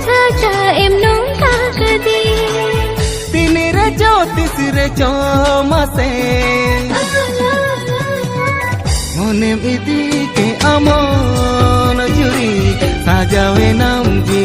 caka em nongka kedi tini rejo tisire mase monem idi ke amon juri sajawe nam ji